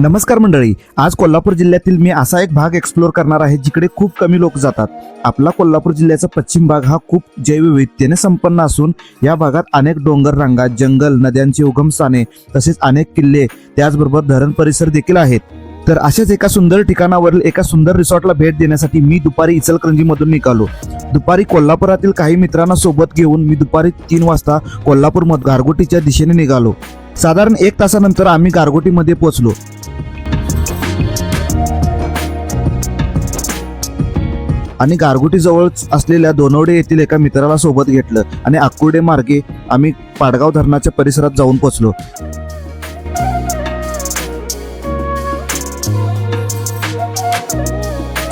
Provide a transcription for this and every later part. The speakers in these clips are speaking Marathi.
नमस्कार मंडळी, आज कोल्हापूर जिल्ह्यातील मी असा एक भाग एक्सप्लोर करणार आहे जिकडे खूप कमी लोक जातात. आपला कोल्हापूर जिल्ह्याचा पश्चिम भाग हा खूप जैवविविधतेने संपन्न असून या भागात अनेक डोंगर रांगा, जंगल, नद्यांची उगमस्थाने तसेच अनेक किल्ले, त्याचबरोबर धरण परिसर देखील आहेत. तर अशाच एका सुंदर ठिकाणावरील एका सुंदर रिसॉर्टला भेट देण्यासाठी मी दुपारी इचलकरंजीमधून निघालो. दुपारी कोल्हापुरातील काही मित्रांना सोबत घेऊन मी दुपारी 3 वाजता कोल्हापूर गारगोटीच्या दिशेने निघालो. साधारण 1 तासानंतर आम्ही गारगोटीमध्ये पोहोचलो. आणि गारगोटी जवळ असलेल्या दोनवडे येथील एका मित्राला सोबत घेतलं आणि आकुर्डे मार्गे आम्ही पाडगाव धरणाच्या परिसरात जाऊन पोहोचलो.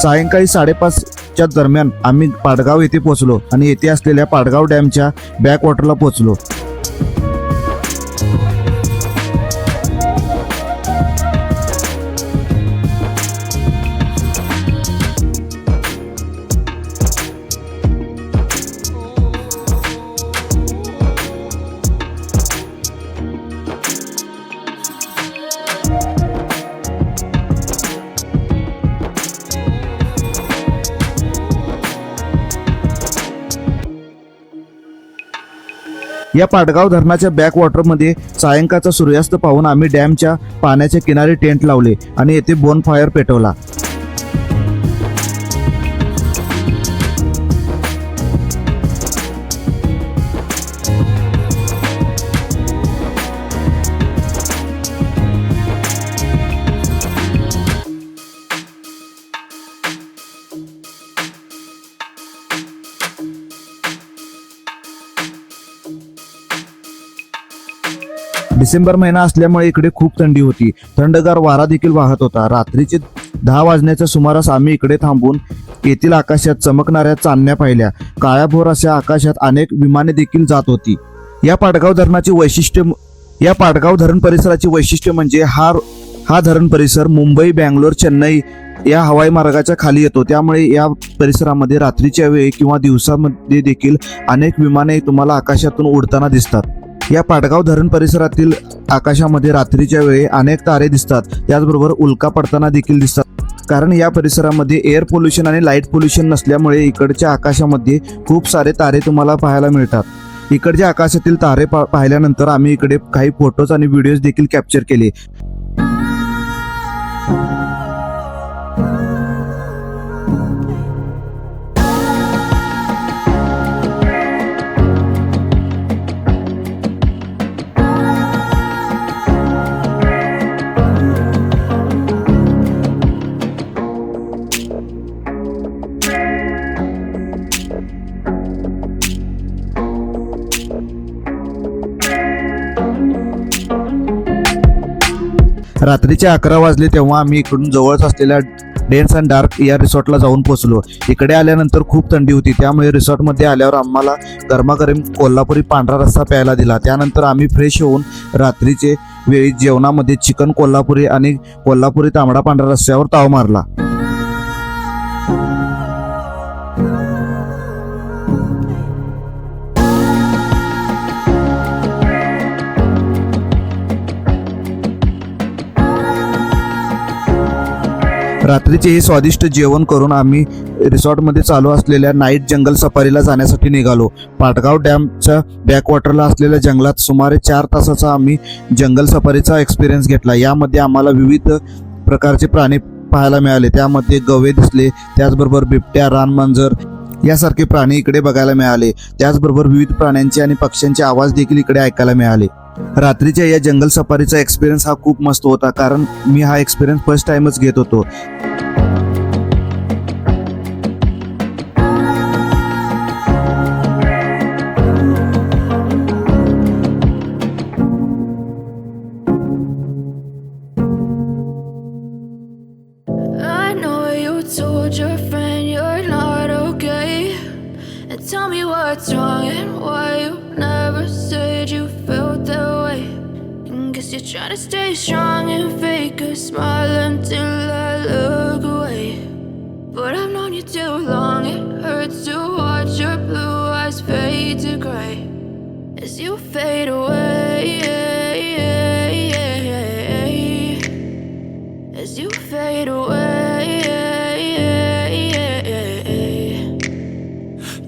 सायंकाळी 5:30च्या दरम्यान आम्ही पाडगाव येथे पोहोचलो आणि येथे असलेल्या पाडगाव डॅमच्या बॅकवॉटरला पोहोचलो. या पाडगाव धरणाच्या बॅकवॉटरमध्ये सायंकाळचा सूर्यास्त पाहून आम्ही डॅमच्या पाण्याच्या किनारी टेंट लावले आणि येथे बोनफायर पेटवला. डिसेंबर महिना असल्यामुळे इकडे खूप थंडी होती. थंडगार वारा देखील वाहत होता. रात्रीचे 10 वाजण्याच्या सुमारास आम्ही इकडे थांबून येथील आकाशात चमकणाऱ्या चांदण्या पाहिल्या. काळ्याभोर अशा आकाशात अनेक विमाने देखील जात होती. या पाडगाव धरण परिसराची वैशिष्ट्य म्हणजे हा धरण परिसर मुंबई, बँगलोर, चेन्नई या हवाई मार्गाच्या खाली येतो. त्यामुळे या परिसरामध्ये रात्रीच्या वेळी किंवा दिवसामध्ये देखील अनेक विमाने तुम्हाला आकाशातून उडताना दिसतात. या पाडगाव धरण परिसरातील आकाशामध्ये रात्रीच्या वेळी अनेक तारे दिसतात. त्याचबरोबर उल्का पडताना देखील दिसतात. कारण या परिसरामध्ये एअर पोल्युशन आणि लाईट पोल्युशन नसल्यामुळे इकडच्या आकाशामध्ये खूप सारे तारे तुम्हाला पाहायला मिळतात. इकडच्या आकाशातील तारे पाहिल्यानंतर आम्ही इकडे काही फोटोज आणि व्हिडिओज देखील कॅप्चर केले. रात्रीचे 11 वाजले तेव्हा आम्ही इकडून जवळच असलेल्या डेन्स अँड डार्क या रिसॉर्टला जाऊन पोहोचलो. इकडे आल्यानंतर खूप थंडी होती, त्यामुळे रिसॉर्टमध्ये आल्यावर आम्हाला गरमागरम कोल्हापुरी पांढरा रस्सा प्यायला दिला. त्यानंतर आम्ही फ्रेश होऊन रात्रीचे वेळी जेवणामध्ये चिकन कोल्हापुरी आणि कोल्हापुरी तांबडा पांढरा रस्स्यावर ताव मारला. रात्रीचे हे स्वादिष्ट जेवण करून आम्ही रिसॉर्टमध्ये चालू असलेल्या नाईट जंगल सफारीला जाण्यासाठी निघालो. पाडगाव डॅमच्या बॅकवॉटरला असलेल्या जंगलात सुमारे 4 तासाचा आम्ही जंगल सफारीचा एक्सपिरियन्स घेतला. यामध्ये आम्हाला विविध प्रकारचे प्राणी पाहायला मिळाले. त्यामध्ये गवे दिसले, त्याचबरोबर बिबट्या, रानमांजर यासारखे प्राणी इकडे बघायला मिळाले. त्याचबरोबर विविध प्राण्यांचे आणि पक्ष्यांचे आवाज देखील इकडे ऐकायला मिळाले. रात्रीच्या या जंगल सफारीचा एक्सपिरियन्स हा खूप मस्त होता, कारण मी हा एक्सपिरियन्स फर्स्ट टाइमच घेत होतो. I know you told your friend you're not okay, and tell me what's wrong and why you never said you felt that way. And guess you're trying to stay strong and fake a smile until I look away. But I've known you too long, it hurts to watch your blue eyes fade to gray as you fade away. as you fade away.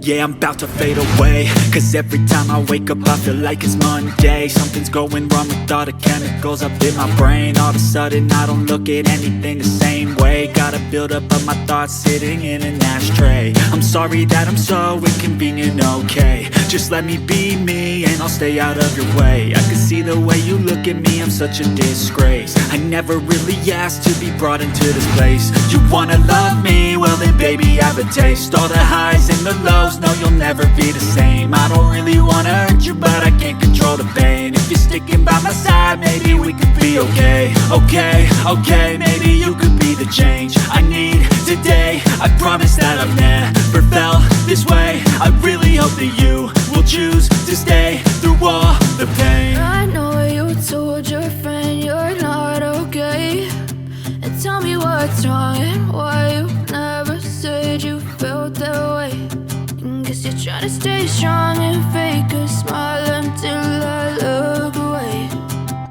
Yeah, I'm about to fade away, 'cause every time I wake up I feel like it's Monday. Something's going wrong with all the chemicals up in my brain. All of a sudden I don't look at anything the same way. Gotta build up of my thoughts sitting in an ashtray. I'm sorry that I'm so inconvenient, okay. Just let me be me and I'll stay out of your way. I can see the way you look at me, I'm such a disgrace. I never really asked to be brought into this place. You wanna love me? Well then baby I have a taste. All the highs and the lows, no you'll never be the same. I don't really wanna hurt you but I can't control the pain. If you're sticking by my side maybe we could be okay. Okay, maybe you could be the change I need today. I promise that I've never felt this way. I really hope that you will choose to stay through all the pain. I know you told your friend you're not okay, and tell me what's wrong and why you never said you felt that way. Guess you're trying to stay strong and fake a smile until I look away.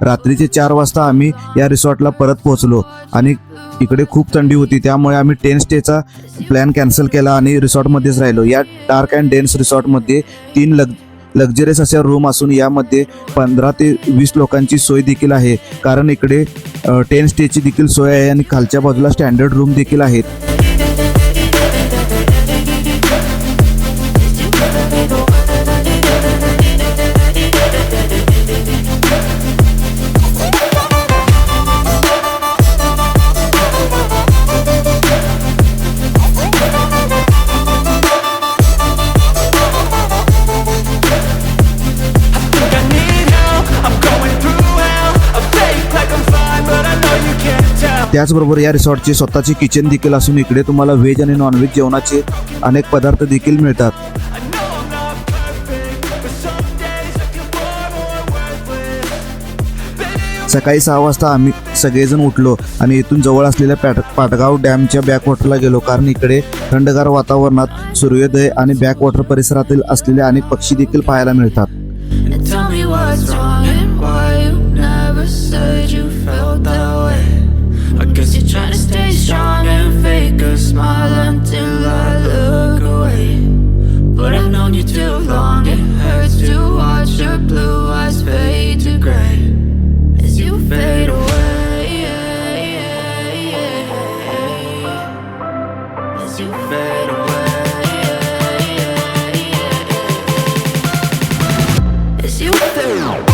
रात्रीचे 4 वाजता आम्ही या रिसॉर्टला परत पोहोचलो आणि इकडे खूप थंडी होती, त्यामुळे आम्ही 10 स्टेचा प्लॅन कॅन्सल केला आणि रिसॉर्टमध्येच राहिलो. या डार्क अँड डेन्स रिसॉर्टमध्ये 3 लक्झरियस अशा रूम असून यामध्ये 15 ते 20 लोकांची सोय देखील आहे, कारण इकडे 10 स्टेची देखील सोय आहे आणि खालच्या बाजूला स्टँडर्ड रूम देखील आहेत. त्याचबरोबर या रिसॉर्टची स्वतःची किचन देखील असून इकडे तुम्हाला व्हेज आणि नॉनव्हेज जेवणाचे अनेक पदार्थ देखील मिळतात. सकाळी 6 वाजता आम्ही सगळेजण उठलो आणि इथून जवळ असलेल्या पाटगाव डॅमच्या बॅकवॉटरला गेलो, कारण इकडे थंडगार वातावरणात सूर्योदय आणि बॅकवॉटर परिसरातील असलेले अनेक पक्षी देखील पाहायला मिळतात. And tell me what's wrong and why you never said you felt that way. I guess you're trying to stay strong and fake a smile until I look away. But I've known you too long, it hurts to watch your blue eyes fade to gray as you fade away. As you fade away. As you fade away.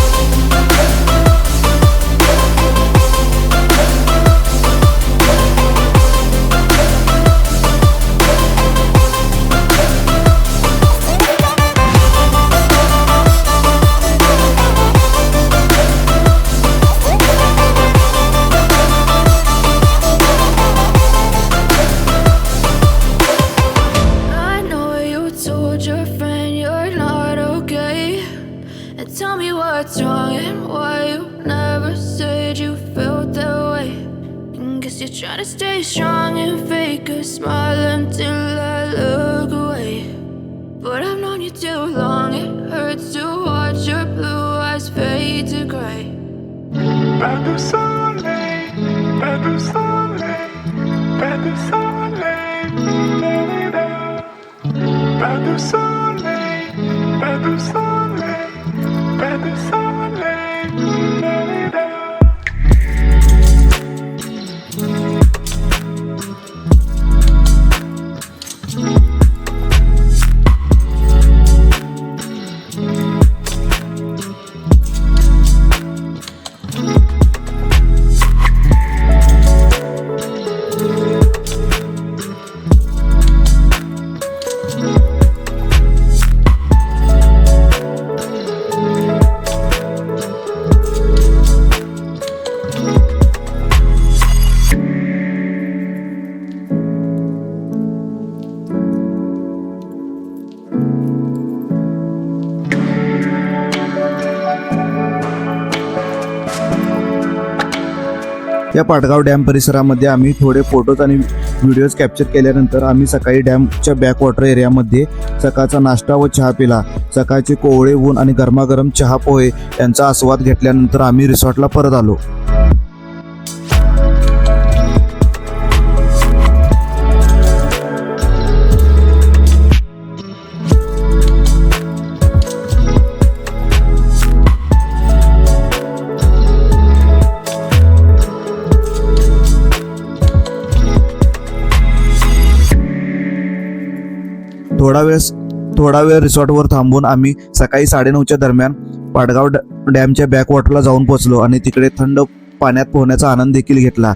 Tell me what's wrong and why you never said you felt that way. Guess you're trying to stay strong and fake a smile until I look away. But I've known you too long, it hurts to watch your blue eyes fade to gray. Pas de soleil, pas de soleil, pas de soleil, pas de soleil, pas de soleil. Pas de soleil, या पाटगाव डॅम परिसरामध्ये आम्ही थोडे फोटोज आणि व्हिडिओज कॅप्चर केल्यानंतर आम्ही सकाळी डॅमच्या बॅकवॉटर एरियामध्ये सकाळचा नाश्ता व चहा पिला. सकाळचे कोवळे ऊन आणि गरमागरम चहा पोहे यांचा आस्वाद घेतल्यानंतर आम्ही रिसॉर्टला परत आलो. थोडा वेळ रिसॉर्टवर थांबून आम्ही सकाळी 9:30च्या दरम्यान पाडगाव डॅमच्या बॅकवॉटरला जाऊन पोहोचलो आणि तिकडे थंड पाण्यात पोहण्याचा आनंद देखील घेतला.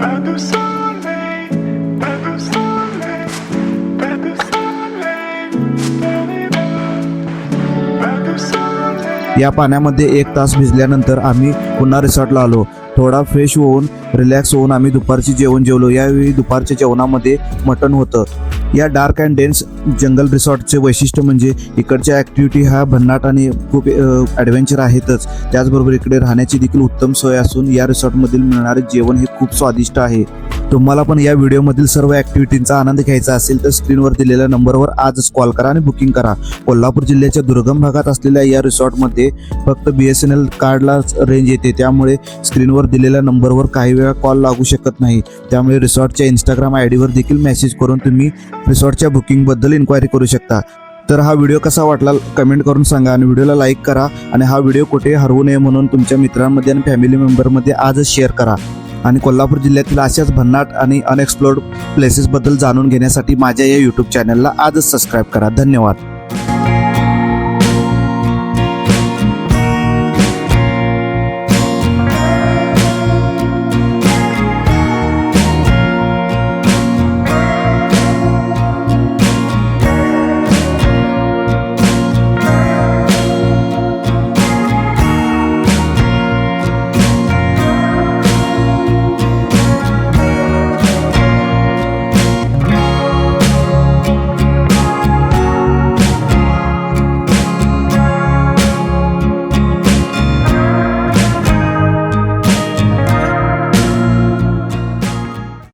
At the sunlight, at the sunlight, at the sunlight, at the sunlight. या पाण्यामध्ये 1 तास भिजल्यानंतर आम्ही पुन्हा रिसॉर्टला आलो. थोडा फ्रेश होऊन रिलॅक्स होऊन आम्ही दुपारची जेवण जेवलो. यावेळी दुपारच्या जेवणामध्ये मटण होतं. या डार्क अँड डेन्स जंगल रिसॉर्टचे वैशिष्ट्य म्हणजे इकडच्या ॲक्टिव्हिटी ह्या भन्नाट आणि खूप ॲडव्हेंचर आहेतच. त्याचबरोबर इकडे राहण्याची देखील उत्तम सोय असून या रिसॉर्टमधील मिळणारे जेवण हे खूप स्वादिष्ट आहे. तुम्हाला पण या व्हिडिओमधील सर्व ॲक्टिव्हिटींचा आनंद घ्यायचा असेल तर स्क्रीनवर दिलेल्या नंबरवर आजच कॉल करा आणि बुकिंग करा. कोल्हापूर जिल्ह्याच्या दुर्गम भागात असलेल्या या रिसॉर्टमध्ये फक्त BSNL कार्डला रेंज येते, त्यामुळे स्क्रीनवर दिलेल्या नंबरवर काही वेळा कॉल लागू शकत नाही. त्यामुळे रिसॉर्टच्या इंस्टाग्राम ID वर देखील मेसेज करून तुम्ही रिसॉर्टच्या बुकिंगबद्दल इन्क्वायरी करू शकता. तर हा व्हिडिओ कसा वाटला कमेंट करून सांगा आणि व्हिडिओला लाईक करा आणि हा व्हिडिओ कुठे हरवू नये म्हणून तुमच्या मित्रांमध्ये आणि फॅमिली मेंबरमध्ये आजच शेअर करा. आणि कोल्हापूर जिल्ह्यातील अशाच भन्नाट आणि अनएक्सप्लोर्ड प्लेसेसबद्दल जाणून घेण्यासाठी माझ्या या यूट्यूब चॅनलला आजच सबस्क्राईब करा. धन्यवाद.